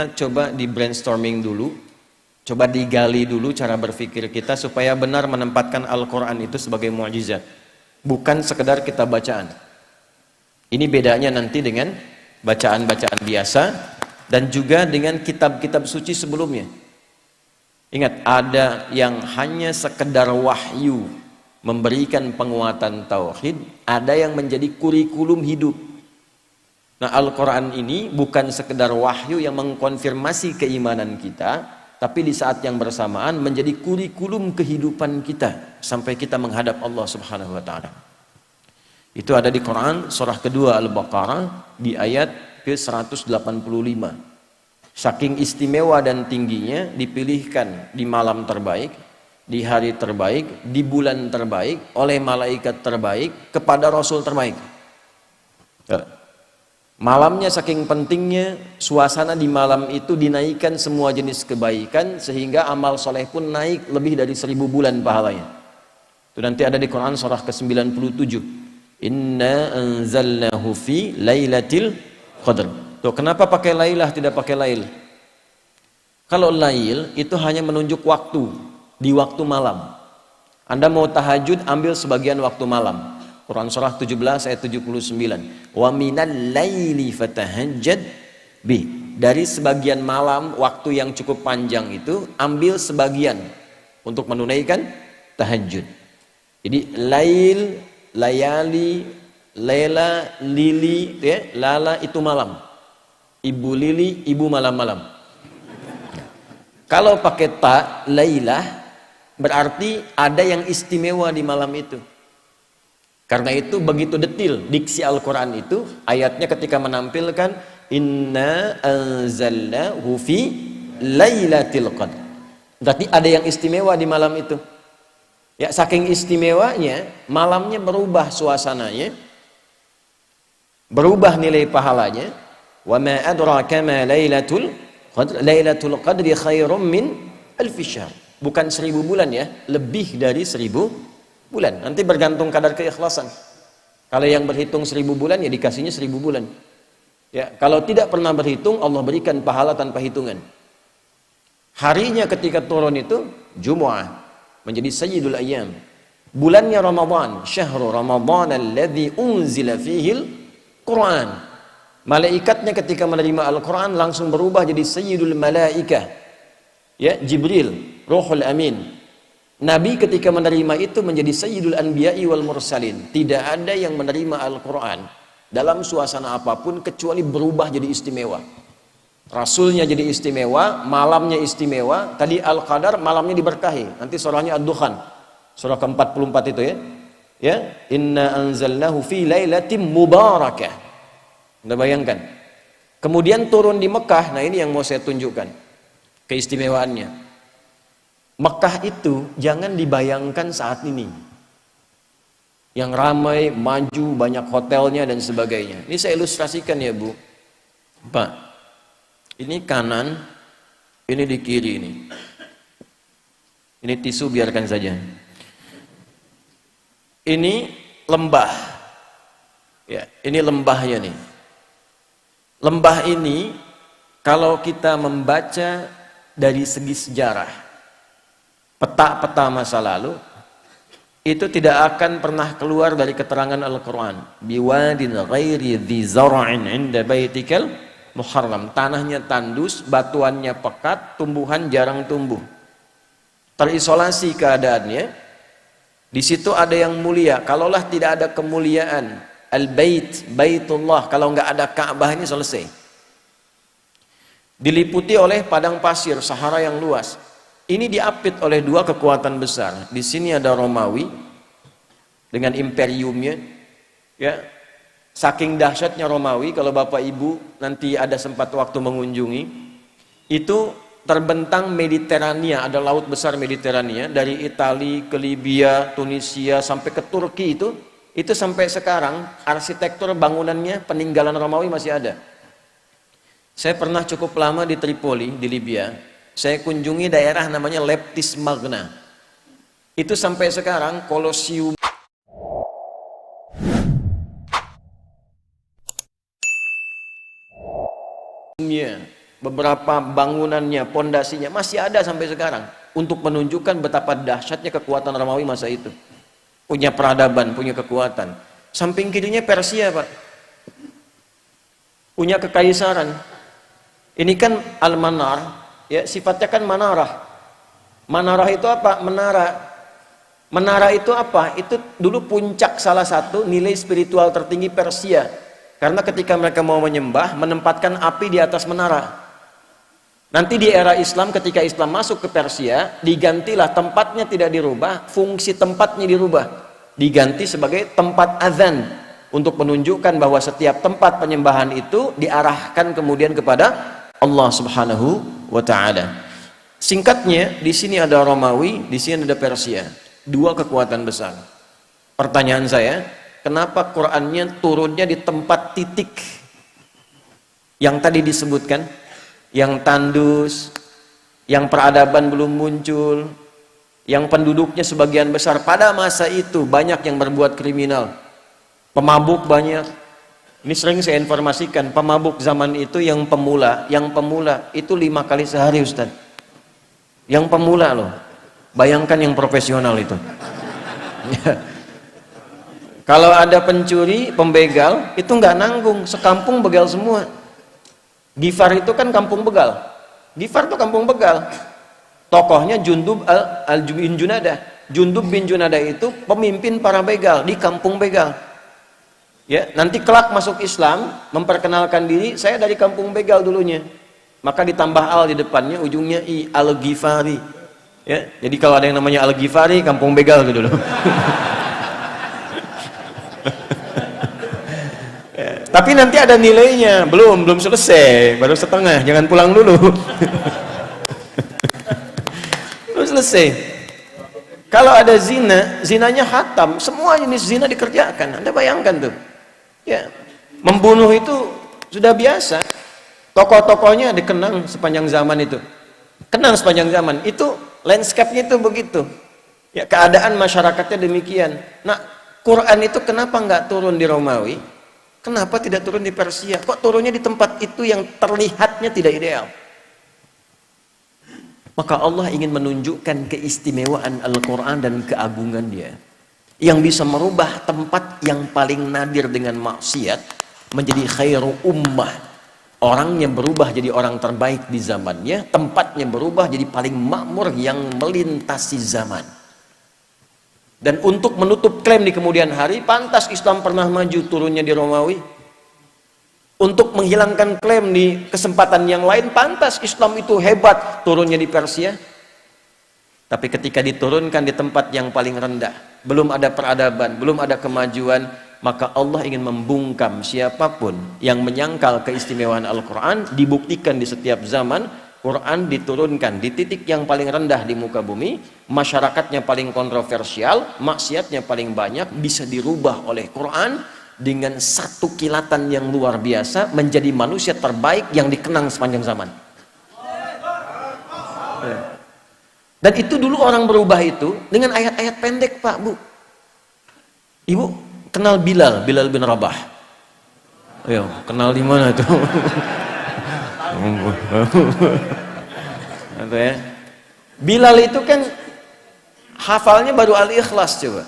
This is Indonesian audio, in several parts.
kita coba di brainstorming dulu, coba digali dulu cara berpikir kita supaya benar menempatkan Al-Quran itu sebagai mukjizat, bukan sekedar kita bacaan. Ini bedanya nanti dengan bacaan-bacaan biasa dan juga dengan kitab-kitab suci sebelumnya. Ingat, ada yang hanya sekedar wahyu memberikan penguatan tauhid, ada yang menjadi kurikulum hidup. Nah, Al-Quran ini bukan sekedar wahyu yang mengkonfirmasi keimanan kita, tapi di saat yang bersamaan menjadi kurikulum kehidupan kita sampai kita menghadap Allah Subhanahu wa Ta'ala. Itu ada di Quran surah kedua Al-Baqarah di ayat ke-185. Saking istimewa dan tingginya dipilihkan di malam terbaik, di hari terbaik, di bulan terbaik, oleh malaikat terbaik kepada Rasul terbaik. Malamnya saking pentingnya, suasana di malam itu dinaikkan semua jenis kebaikan sehingga amal soleh pun naik lebih dari 1000 bulan pahalanya. Itu nanti ada di Quran surah ke-97. Inna anzalnahu fi lailatul qadr. Tuh, kenapa pakai lailah tidak pakai lail? Kalau lail itu hanya menunjuk waktu, di waktu malam. Anda mau tahajud, ambil sebagian waktu malam. Quran surah 17 ayat 79. Wa minal laili fatahajjad bi. Dari sebagian malam, waktu yang cukup panjang itu, ambil sebagian untuk menunaikan tahajud. Jadi lail, layali, lela, lili, ya, lala itu malam. Ibu lili, ibu malam-malam. Kalau pakai ta, lailah, berarti ada yang istimewa di malam itu. Karena itu begitu detil diksi Al-Quran itu, ayatnya ketika menampilkan inna anzalnahu fi lailatul qadr. Berarti ada yang istimewa di malam itu. Ya, saking istimewanya, malamnya berubah suasananya, berubah nilai pahalanya. Wa ma adraka ma lailatul qadr, lailatul qadri khairum min alfi syahr. Bukan 1000 bulan ya, lebih dari 1000 bulan. Nanti bergantung kadar keikhlasan. Kalau yang berhitung 1000 bulan ya dikasihnya 1000 bulan. Ya, kalau tidak pernah berhitung, Allah berikan pahala tanpa hitungan. Harinya ketika turun itu Jumu'ah, menjadi sayyidul ayyam. Bulannya Ramadan, syahrul Ramadan alladzi unzila fihil Quran. Malaikatnya ketika menerima Al-Quran langsung berubah jadi sayyidul malaikah, ya, Jibril, Ruhul Amin. Nabi ketika menerima itu menjadi sayyidul anbiya'i wal mursalin. Tidak ada yang menerima Al-Quran dalam suasana apapun kecuali berubah jadi istimewa. Rasulnya jadi istimewa, malamnya istimewa. Tadi Al-Qadar, malamnya diberkahi. Nanti surahnya Ad-Dukhan, surah ke-44 itu ya. Ya, inna anzalnahu fi lailatin mubarakah. Anda bayangkan. Kemudian turun di Mekah. Nah, ini yang mau saya tunjukkan keistimewaannya. Mekah itu jangan dibayangkan saat ini yang ramai, maju, banyak hotelnya dan sebagainya. Ini saya ilustrasikan ya Bu. Pak, ini kanan, ini di kiri ini. Ini tisu biarkan saja. Ini lembah. Ya, ini lembahnya nih. Lembah ini kalau kita membaca dari segi sejarah, peta-peta masa lalu, itu tidak akan pernah keluar dari keterangan Al-Quran. Biwadin ghairi dhi zara'in inda baitikal muharram. Tanahnya tandus, batuannya pekat, tumbuhan jarang tumbuh. Terisolasi keadaannya. Di situ ada yang mulia. Kalaulah tidak ada kemuliaan Al-Bait, Baitullah, kalau nggak ada Ka'bah ini selesai. Diliputi oleh padang pasir, Sahara yang luas. Ini diapit oleh dua kekuatan besar. Di sini ada Romawi dengan imperiumnya. Ya, saking dahsyatnya Romawi, kalau Bapak Ibu nanti ada sempat waktu mengunjungi, itu terbentang Mediterania, ada laut besar Mediterania dari Italia ke Libya, Tunisia sampai ke Turki itu sampai sekarang arsitektur bangunannya peninggalan Romawi masih ada. Saya pernah cukup lama di Tripoli di Libya. Saya kunjungi daerah namanya Leptis Magna. Itu sampai sekarang Kolosium beberapa bangunannya, pondasinya masih ada sampai sekarang untuk menunjukkan betapa dahsyatnya kekuatan Romawi masa itu. Punya peradaban, punya kekuatan. Samping kirinya Persia, Pak. Punya kekaisaran. Ini kan Al-Manar, ya, sifatnya kan manarah. Manarah itu apa? Menara. Menara itu apa? Itu dulu puncak salah satu nilai spiritual tertinggi Persia. Karena ketika mereka mau menyembah, menempatkan api di atas menara. Nanti di era Islam, ketika Islam masuk ke Persia, digantilah, tempatnya tidak dirubah, fungsi tempatnya dirubah. Diganti sebagai tempat azan, untuk menunjukkan bahwa setiap tempat penyembahan itu diarahkan kemudian kepada Allah Subhanahu wa Ta'ala. Singkatnya, di sini ada Romawi, di sini ada Persia. Dua kekuatan besar. Pertanyaan saya, kenapa Qur'annya turunnya di tempat titik yang tadi disebutkan, yang tandus, yang peradaban belum muncul, yang penduduknya sebagian besar pada masa itu banyak yang berbuat kriminal, pemabuk banyak. Ini sering saya informasikan, pemabuk zaman itu yang pemula itu 5 kali sehari, Ustaz. Yang pemula loh, bayangkan yang profesional itu. Kalau ada pencuri, pembegal, itu nggak nanggung, sekampung begal semua. Gifar itu kan kampung begal. Gifar itu kampung begal. Tokohnya Jundub bin Junadah. Jundub bin Junadah itu pemimpin para begal di kampung begal. Ya, nanti kelak masuk Islam, memperkenalkan diri, saya dari kampung begal dulunya. Maka ditambah al di depannya, ujungnya i, Al-Ghifari. Ya, jadi kalau ada yang namanya Al-Ghifari, kampung begal gitu dulu. Tapi nanti ada nilainya, belum selesai, baru setengah, jangan pulang dulu. Belum selesai. Kalau ada zina, zinanya hatam, semua jenis zina dikerjakan. Anda bayangkan tuh, ya, membunuh itu sudah biasa. Tokoh-tokohnya dikenang sepanjang zaman itu, kenang sepanjang zaman. Itu landscape-nya itu begitu. Ya, keadaan masyarakatnya demikian. Nah, Quran itu kenapa nggak turun di Romawi? Kenapa tidak turun di Persia? Kok turunnya di tempat itu yang terlihatnya tidak ideal? Maka Allah ingin menunjukkan keistimewaan Al-Quran dan keagungan dia, yang bisa merubah tempat yang paling nadir dengan maksiat menjadi khairu ummah. Orangnya berubah jadi orang terbaik di zamannya, tempatnya berubah jadi paling makmur yang melintasi zaman. Dan untuk menutup klaim di kemudian hari, pantas Islam pernah maju turunnya di Romawi. Untuk menghilangkan klaim di kesempatan yang lain, pantas Islam itu hebat turunnya di Persia. Tapi ketika diturunkan di tempat yang paling rendah, belum ada peradaban, belum ada kemajuan, maka Allah ingin membungkam siapapun yang menyangkal keistimewaan Al-Quran. Dibuktikan di setiap zaman, Quran diturunkan di titik yang paling rendah di muka bumi, masyarakatnya paling kontroversial, maksiatnya paling banyak, bisa dirubah oleh Quran dengan satu kilatan yang luar biasa, menjadi manusia terbaik yang dikenang sepanjang zaman. Dan itu dulu orang berubah itu dengan ayat-ayat pendek, Pak, Bu. Ibu kenal Bilal bin Rabah? Ayo, kenal di mana tuh? Atau ya, Bilal itu kan hafalnya baru Al-Ikhlas coba.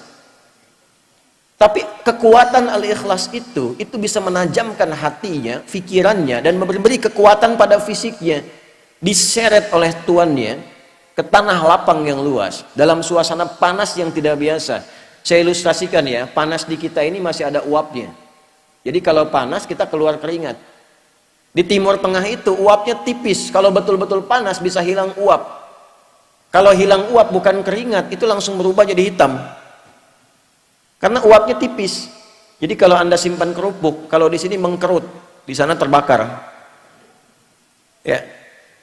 Tapi kekuatan Al-Ikhlas itu bisa menajamkan hatinya, pikirannya, dan memberi kekuatan pada fisiknya. Diseret oleh tuannya ke tanah lapang yang luas, dalam suasana panas yang tidak biasa. Saya ilustrasikan ya, panas di kita ini masih ada uapnya. Jadi kalau panas kita keluar keringat. Di Timur Tengah itu uapnya tipis, kalau betul-betul panas bisa hilang uap. Kalau hilang uap bukan keringat, itu langsung berubah jadi hitam. Karena uapnya tipis. Jadi kalau Anda simpan kerupuk, kalau di sini mengkerut, di sana terbakar. Ya.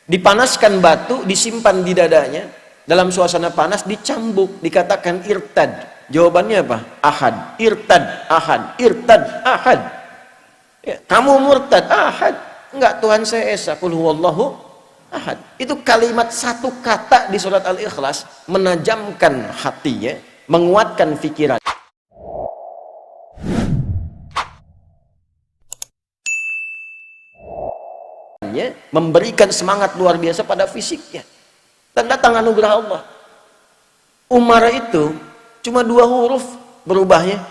Dipanaskan batu, disimpan di dadanya, dalam suasana panas dicambuk, dikatakan irtad. Jawabannya apa? Ahad. Irtad, ahad. Irtad, ahad. Ya, kamu murtad, ahad. Enggak, Tuhan saya esa, qul huwallahu ahad. Itu kalimat satu kata di surat Al-Ikhlas menajamkan hatinya, menguatkan pikirannya, memberikan semangat luar biasa pada fisiknya. Dan datang anugerah Allah. Umar itu cuma 2 huruf berubahnya.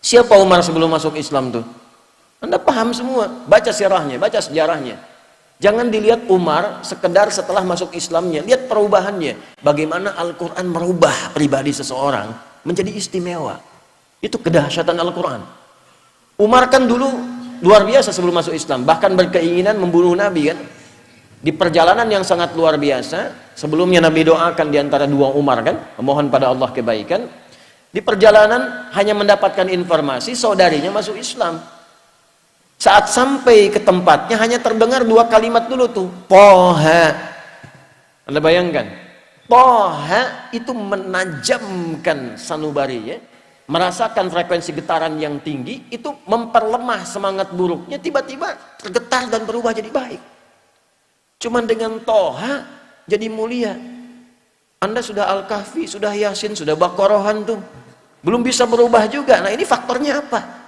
Siapa Umar sebelum masuk Islam tuh? Anda paham semua, baca sirahnya, baca sejarahnya. Jangan dilihat Umar sekedar setelah masuk Islamnya, lihat perubahannya. Bagaimana Al-Quran merubah pribadi seseorang menjadi istimewa. Itu kedahsyatan Al-Quran. Umar kan dulu luar biasa sebelum masuk Islam, bahkan berkeinginan membunuh Nabi kan. Di perjalanan yang sangat luar biasa, sebelumnya Nabi doakan di antara 2 Umar kan, memohon pada Allah kebaikan. Di perjalanan hanya mendapatkan informasi saudarinya masuk Islam. Saat sampai ke tempatnya hanya terdengar 2 kalimat dulu tuh, Toha. Anda bayangkan, Toha itu menajamkan sanubarinya, merasakan frekuensi getaran yang tinggi, itu memperlemah semangat buruknya, tiba-tiba tergetar dan berubah jadi baik. Cuman dengan Toha jadi mulia. Anda sudah Al-Kahfi, sudah Yasin, sudah Baqarahan tuh, belum bisa berubah juga. Nah ini faktornya apa?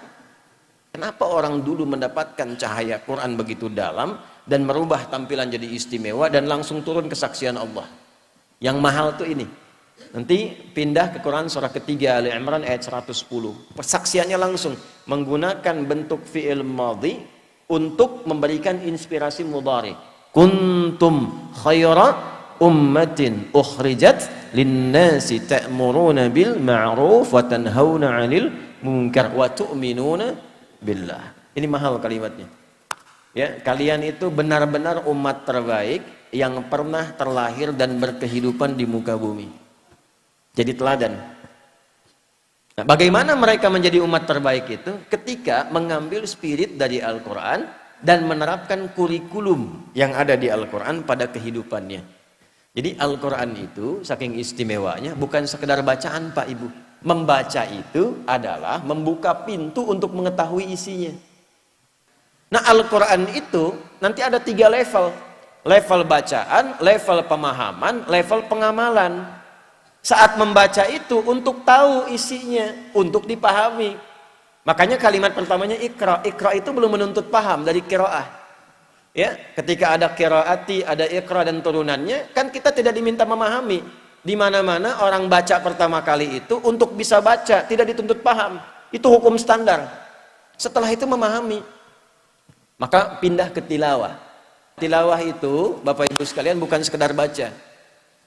Kenapa orang dulu mendapatkan cahaya Quran begitu dalam dan merubah tampilan jadi istimewa dan langsung turun kesaksian Allah? Yang mahal tuh ini. Nanti pindah ke Quran surah ketiga Ali Imran ayat 110. Persaksiannya langsung menggunakan bentuk fi'il madhi untuk memberikan inspirasi mudhari. Kuntum khaira ummatin ukhrijat linnasi ta'muruna bil ma'ruf wa tanhauna 'anil munkar wa tu'minuna billah. Ini mahal kalimatnya. Ya, kalian itu benar-benar umat terbaik yang pernah terlahir dan berkehidupan di muka bumi. Jadi teladan. Nah, bagaimana mereka menjadi umat terbaik itu? Ketika mengambil spirit dari Al-Quran dan menerapkan kurikulum yang ada di Al-Quran pada kehidupannya. Jadi Al-Quran itu saking istimewanya bukan sekedar bacaan Pak Ibu. Membaca itu adalah membuka pintu untuk mengetahui isinya. Nah Al-Quran itu nanti ada 3 level. Level bacaan, level pemahaman, level pengamalan. Saat membaca itu untuk tahu isinya, untuk dipahami. Makanya kalimat pertamanya Iqra. Iqra itu belum menuntut paham dari qiraah. Ya, ketika ada qiraati, ada Iqra dan turunannya, kan kita tidak diminta memahami. Di mana-mana orang baca pertama kali itu untuk bisa baca, tidak dituntut paham. Itu hukum standar. Setelah itu memahami. Maka pindah ke tilawah. Tilawah itu, Bapak Ibu sekalian, bukan sekedar baca,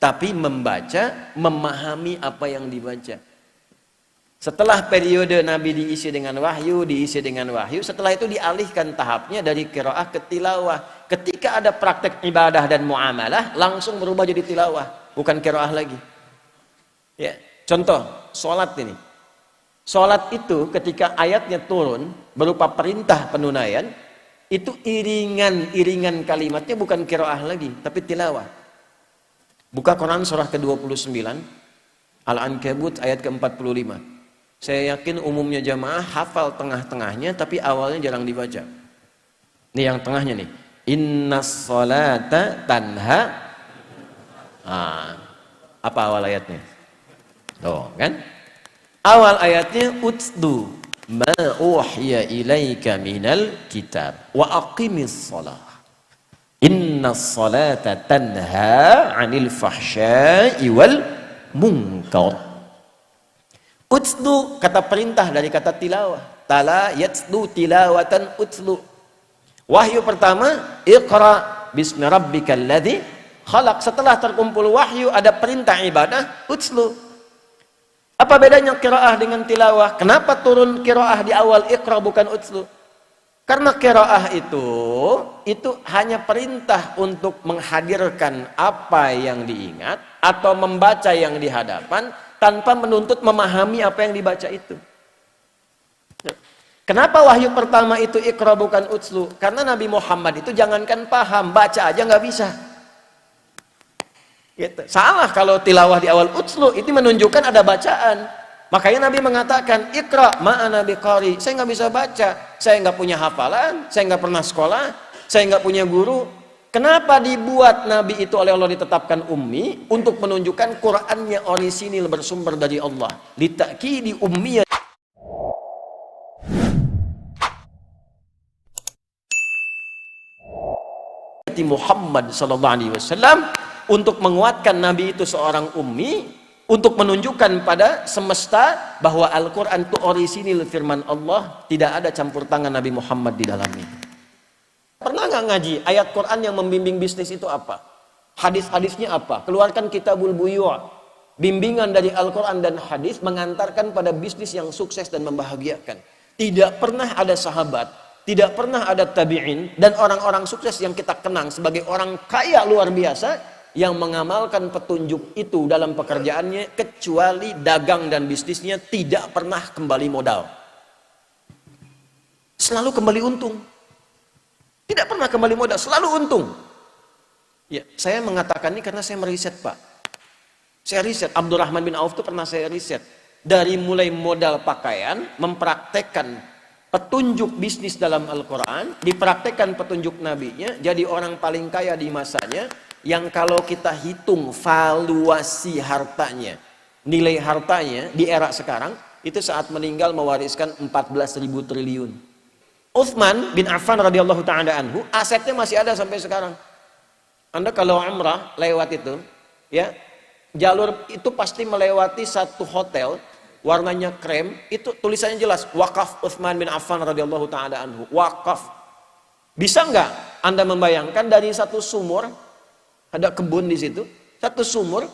tapi membaca, memahami apa yang dibaca. Setelah periode Nabi diisi dengan wahyu, setelah itu dialihkan tahapnya dari qiraah ke tilawah. Ketika ada praktek ibadah dan muamalah, langsung berubah jadi tilawah, bukan qiraah lagi. Ya, contoh, sholat ini. Sholat itu ketika ayatnya turun, berupa perintah penunaian, itu iringan kalimatnya bukan qiraah lagi, tapi tilawah. Buka Quran surah ke-29, Al-Ankabut ayat ke-45. Saya yakin umumnya jamaah hafal tengah-tengahnya, tapi awalnya jarang dibaca. Ini yang tengahnya nih. Innas sholata tanha. Apa awal ayatnya? Tuh kan? Awal ayatnya utdu ma uhiya ilaika minal kitab wa aqimis sholah. Innas sholata tanha 'anil fahsya'i wal munkar. Utslu kata perintah dari kata tilawah. Tala yatslu tilawatan utslu. Wahyu pertama, Iqra bismi rabbikal ladzi khalaq. Setelah terkumpul wahyu ada perintah ibadah, utslu. Apa bedanya qiraah dengan tilawah? Kenapa turun qiraah di awal Iqra bukan utslu? Karena qiraah itu hanya perintah untuk menghadirkan apa yang diingat atau membaca yang di hadapan, tanpa menuntut memahami apa yang dibaca itu. Kenapa wahyu pertama itu Iqra bukan utslu? Karena Nabi Muhammad itu jangankan paham, baca aja nggak bisa. Gitu. Salah kalau tilawah di awal utslu, itu menunjukkan ada bacaan. Makanya Nabi mengatakan Iqra ma'ana biqari. Saya nggak bisa baca, saya nggak punya hafalan, saya nggak pernah sekolah, saya nggak punya guru. Kenapa dibuat Nabi itu oleh Allah ditetapkan ummi? Untuk menunjukkan Qur'annya orisinil bersumber dari Allah. Litakidi ummiyah. Nabi Muhammad SAW, untuk menguatkan Nabi itu seorang ummi, untuk menunjukkan pada semesta bahwa Al-Quran itu orisinil firman Allah, tidak ada campur tangan Nabi Muhammad di dalamnya. Pernah nggak ngaji ayat Quran yang membimbing bisnis itu apa? Hadis-hadisnya apa? Keluarkan Kitabul Buyu'. Bimbingan dari Al-Quran dan hadis mengantarkan pada bisnis yang sukses dan membahagiakan. Tidak pernah ada sahabat, tidak pernah ada tabi'in, dan orang-orang sukses yang kita kenang sebagai orang kaya luar biasa yang mengamalkan petunjuk itu dalam pekerjaannya, kecuali dagang dan bisnisnya tidak pernah kembali modal. Selalu kembali untung. Tidak pernah kembali modal, selalu untung. Ya, saya mengatakan ini karena saya meriset, Pak. Saya riset, Abdurrahman bin Auf itu pernah saya riset. Dari mulai modal pakaian, mempraktekkan petunjuk bisnis dalam Al-Quran, dipraktekkan petunjuk nabinya, jadi orang paling kaya di masanya, yang kalau kita hitung valuasi hartanya, nilai hartanya di era sekarang, itu saat meninggal mewariskan 14.000 triliun. Utsman bin Affan radhiyallahu ta'ala anhu, asetnya masih ada sampai sekarang. Anda kalau umrah lewat itu, ya, jalur itu pasti melewati satu hotel, warnanya krem, itu tulisannya jelas, wakaf Utsman bin Affan radhiyallahu ta'ala anhu, wakaf. Bisa nggak Anda membayangkan dari satu sumur, ada kebun di situ, satu sumur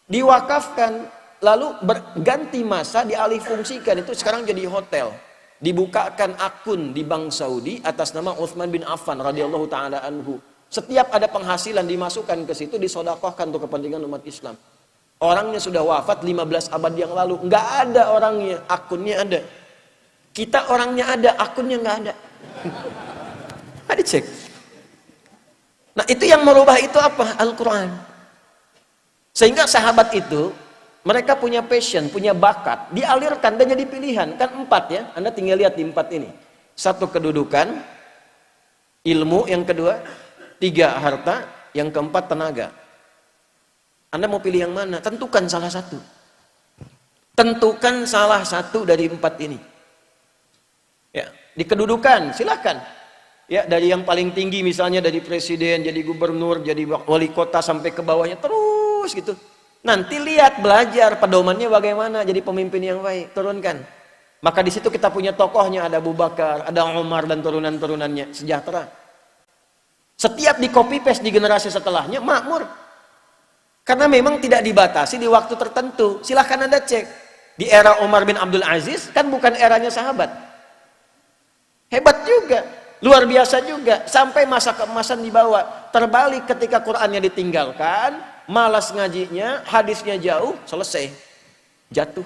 diwakafkan, lalu berganti masa dialih fungsikan, itu sekarang jadi hotel. Dibukakan akun di Bank Saudi atas nama Utsman bin Affan radhiyallahu taala anhu. Setiap ada penghasilan dimasukkan ke situ, disodakohkan untuk kepentingan umat Islam. Orangnya sudah wafat 15 abad yang lalu, nggak ada orangnya, akunnya ada. Kita orangnya ada, akunnya nggak ada. Ada cek. Nah, itu yang merubah itu apa? Al-Quran. Sehingga sahabat itu, mereka punya passion, punya bakat, dialirkan dan jadi pilihan. Kan 4 ya, Anda tinggal lihat di 4 ini. 1 kedudukan, ilmu yang kedua, 3 harta, yang keempat tenaga. Anda mau pilih yang mana? Tentukan salah satu. Tentukan salah satu dari 4 ini. Ya, di kedudukan, silakan. Ya, dari yang paling tinggi misalnya dari presiden, jadi gubernur, jadi wali kota sampai ke bawahnya terus gitu. Nanti lihat belajar pedomannya bagaimana jadi pemimpin yang baik, turunkan. Maka di situ kita punya tokohnya, ada Abu Bakar, ada Umar dan turunan-turunannya, sejahtera. Setiap di copy paste di generasi setelahnya makmur. Karena memang tidak dibatasi di waktu tertentu. Silahkan Anda cek. Di era Umar bin Abdul Aziz kan bukan eranya sahabat. Hebat juga. Luar biasa juga, sampai masa keemasan dibawa. Terbalik ketika Qur'annya ditinggalkan, malas ngajinya, hadisnya jauh, selesai, jatuh.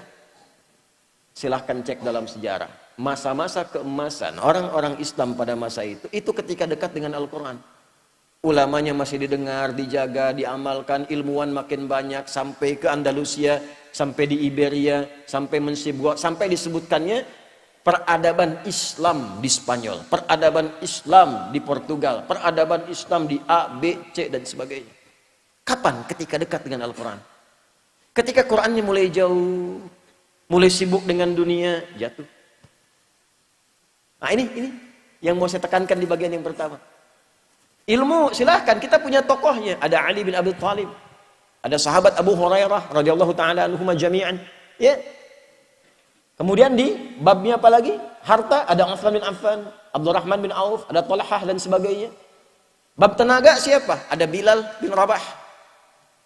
Silahkan cek dalam sejarah. Masa-masa keemasan orang-orang Islam pada masa itu ketika dekat dengan Al-Quran. Ulamanya masih didengar, dijaga, diamalkan, ilmuwan makin banyak, sampai ke Andalusia, sampai di Iberia, sampai Mensibwa, sampai disebutkannya peradaban Islam di Spanyol, peradaban Islam di Portugal, peradaban Islam di A, B, C, dan sebagainya. Kapan? Ketika dekat dengan Al-Quran. Ketika Qurannya mulai jauh, mulai sibuk dengan dunia, jatuh. Nah ini yang mau saya tekankan di bagian yang pertama. Ilmu, silahkan, kita punya tokohnya. Ada Ali bin Abi Thalib, ada sahabat Abu Hurairah radhiyallahu ta'ala anhuma jami'an. Ya. Kemudian di babnya apa lagi? Harta, ada Utsman bin Affan, Abdurrahman bin Auf, ada Talhah dan sebagainya. Bab tenaga siapa? Ada Bilal bin Rabah.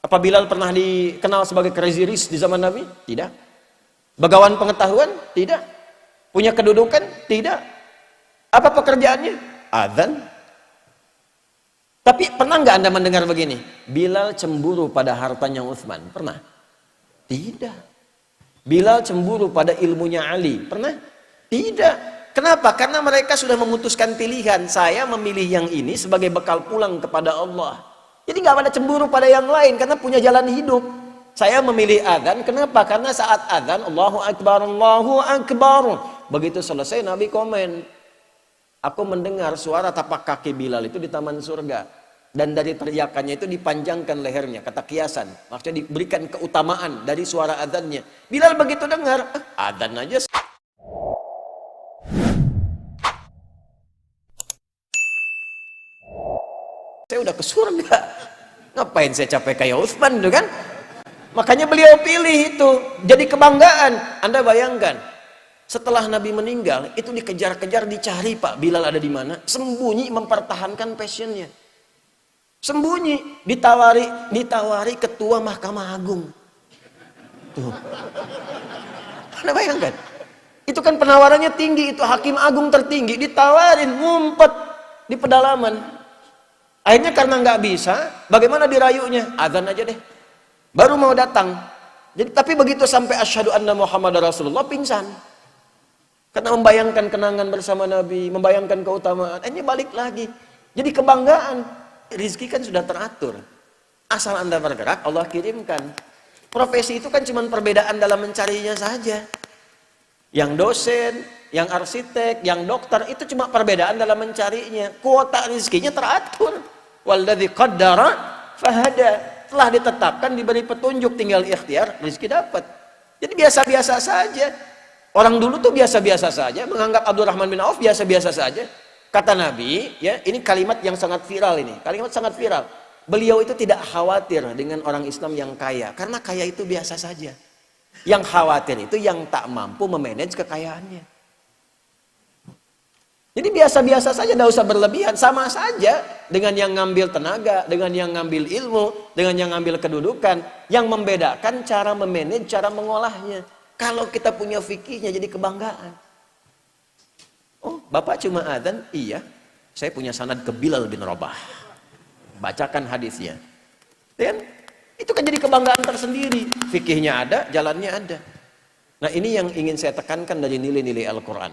Apa Bilal pernah dikenal sebagai crazy rich di zaman Nabi? Tidak. Bagawan pengetahuan? Tidak. Punya kedudukan? Tidak. Apa pekerjaannya? Adzan. Tapi pernah nggak Anda mendengar begini? Bilal cemburu pada hartanya Utsman? Pernah? Tidak. Bilal cemburu pada ilmunya Ali? Pernah? Tidak. Kenapa? Karena mereka sudah memutuskan pilihan. Saya memilih yang ini sebagai bekal pulang kepada Allah. Jadi nggak ada cemburu pada yang lain karena punya jalan hidup. Saya memilih adzan. Kenapa? Karena saat adzan Allahu Akbar, Allahu Akbar. Begitu selesai Nabi komen, aku mendengar suara tapak kaki Bilal itu di taman surga. Dan dari teriakannya itu dipanjangkan lehernya, kata kiasan. Maksudnya diberikan keutamaan dari suara adzannya. Bilal begitu dengar, adzan aja. Saya udah ke surga. Ngapain saya capek kayak Utsman itu kan? Makanya beliau pilih itu. Jadi kebanggaan. Anda bayangkan, setelah Nabi meninggal, itu dikejar-kejar, dicari Pak Bilal ada di mana. Sembunyi mempertahankan passionnya. Sembunyi, ditawari ketua Mahkamah Agung. Tuh. Anda bayangkan? Itu kan penawarannya tinggi, itu hakim agung tertinggi, ditawarin, ngumpet di pedalaman. Akhirnya karena nggak bisa, bagaimana dirayunya? Azan aja deh. Baru mau datang. Jadi tapi begitu sampai asyhadu anna Muhammad Rasulullah, pingsan. Karena membayangkan kenangan bersama Nabi, membayangkan keutamaan. Akhirnya balik lagi. Jadi kebanggaan. Rizki kan sudah teratur. Asal Anda bergerak, Allah kirimkan. Profesi itu kan cuma perbedaan dalam mencarinya saja. Yang dosen, yang arsitek, yang dokter, itu cuma perbedaan dalam mencarinya. Kuota rizkinya teratur. Walladzi qaddara fahada. Telah ditetapkan, diberi petunjuk, tinggal ikhtiar, rizki dapat. Jadi biasa-biasa saja. Orang dulu tuh biasa-biasa saja, menganggap Abdurrahman bin Auf biasa-biasa saja. Kata Nabi, ya, ini kalimat yang sangat viral ini. Kalimat sangat viral. Beliau itu tidak khawatir dengan orang Islam yang kaya, karena kaya itu biasa saja. Yang khawatir itu yang tak mampu memanage kekayaannya. Jadi biasa-biasa saja, tidak usah berlebihan. Sama saja dengan yang ngambil tenaga, dengan yang ngambil ilmu, dengan yang ngambil kedudukan. Yang membedakan cara memanage, cara mengolahnya. Kalau kita punya fikihnya jadi kebanggaan. Oh, Bapak cuma adzan? Iya. Saya punya sanad ke Bilal bin Rabah. Bacakan hadisnya. Dan itu kan jadi kebanggaan tersendiri. Fikihnya ada, jalannya ada. Nah, ini yang ingin saya tekankan dari nilai-nilai Al-Quran.